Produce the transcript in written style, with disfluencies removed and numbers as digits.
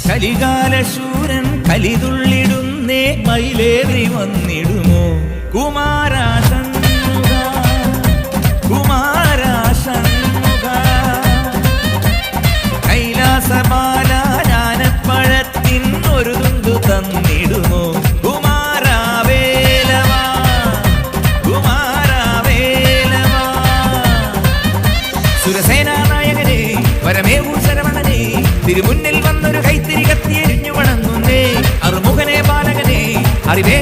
കലികാലശൂരൻ കലിതുള്ളിടുന്നേ മയിലേറി വന്നിടുമോ കുമാരാശന്മുഖ കുമാരാശന്മുഖ കൈലാസബാല ജ്ഞാനപ്പഴത്തിൻ ഒരു തുണ്ടു തന്നിടുമോ കുമാരവേലവാ കുമാരവേലവാ സുരസേനാ നായകനെ വരമേവൂ ശരവണനെ തിരുമുന്നിൽ വന്നൊരു കൈത്തിരി കത്തിയെരിഞ്ഞു വണങ്ങുന്നേ അറുമുഖനെ ബാലകനെ അറിവേ